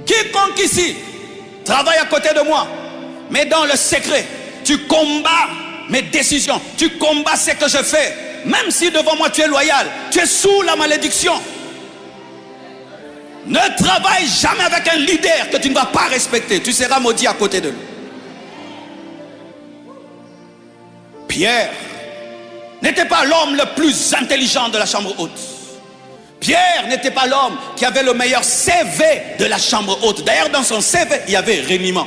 Quiconque ici travaille à côté de moi, mais dans le secret, tu combats mes décisions, tu combats ce que je fais. Même si devant moi tu es loyal, tu es sous la malédiction. Ne travaille jamais avec un leader que tu ne vas pas respecter. Tu seras maudit à côté de lui. Pierre n'était pas l'homme le plus intelligent de la chambre haute. Pierre n'était pas l'homme qui avait le meilleur CV de la chambre haute. D'ailleurs, dans son CV, il y avait reniement.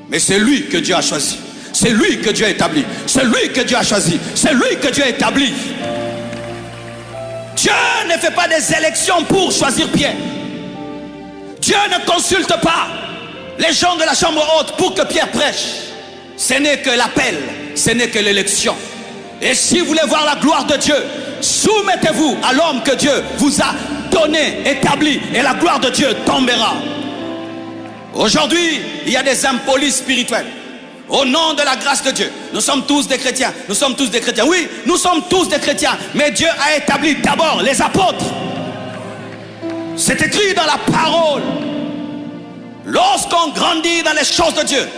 Mais c'est lui que Dieu a choisi. C'est lui que Dieu a établi. C'est lui que Dieu a choisi. C'est lui que Dieu a établi. Dieu ne fait pas des élections pour choisir Pierre. Dieu ne consulte pas les gens de la chambre haute pour que Pierre prêche. Ce n'est que l'appel, ce n'est que l'élection. Et si vous voulez voir la gloire de Dieu, soumettez-vous à l'homme que Dieu vous a donné, établi, et la gloire de Dieu tombera. Aujourd'hui, il y a des impolis spirituels. Au nom de la grâce de Dieu, nous sommes tous des chrétiens. Nous sommes tous des chrétiens. Oui, nous sommes tous des chrétiens. Mais Dieu a établi d'abord les apôtres. C'est écrit dans la parole. Lorsqu'on grandit dans les choses de Dieu,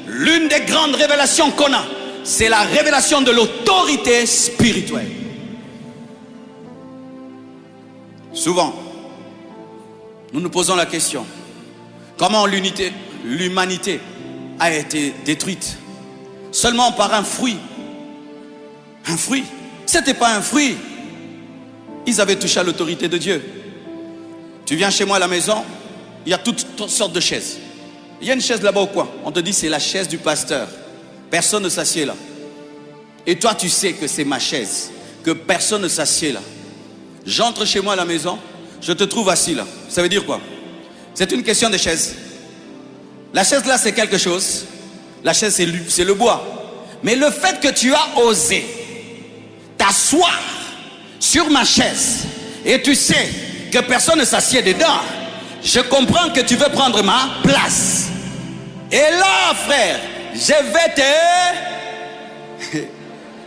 l'une des grandes révélations qu'on a, c'est la révélation de l'autorité spirituelle. Souvent, nous nous posons la question: comment l'humanité a été détruite seulement par un fruit? Un fruit. C'était pas un fruit. Ils avaient touché à l'autorité de Dieu. Tu viens chez moi à la maison, il y a toutes sortes de chaises. Il y a une chaise là-bas au coin. On te dit c'est la chaise du pasteur. Personne ne s'assied là. Et toi tu sais que c'est ma chaise, que personne ne s'assied là. J'entre chez moi à la maison, je te trouve assis là. Ça veut dire quoi? C'est une question de chaise. La chaise là c'est quelque chose. La chaise c'est le bois. Mais le fait que tu as osé t'asseoir sur ma chaise et tu sais que personne ne s'assied dedans, je comprends que tu veux prendre ma place. Et là frère, je vais te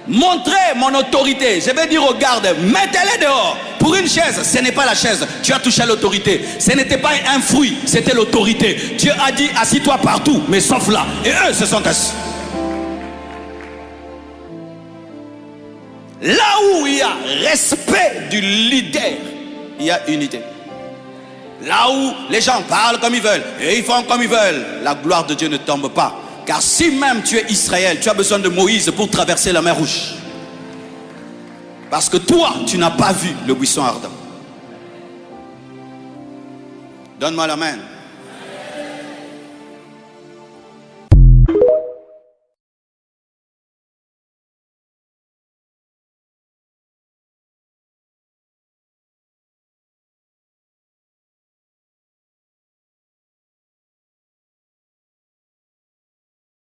montrer mon autorité. Je vais dire aux gardes, mettez-les dehors. Pour une chaise, ce n'est pas la chaise. Tu as touché à l'autorité. Ce n'était pas un fruit, c'était l'autorité. Dieu a dit, assis-toi partout, mais sauf là. Et eux se sont assis. Là où il y a respect du leader, il y a unité. Là où les gens parlent comme ils veulent et ils font comme ils veulent, la gloire de Dieu ne tombe pas. Car si même tu es Israël, tu as besoin de Moïse pour traverser la mer Rouge. Parce que toi, tu n'as pas vu le buisson ardent. Donne-moi la main.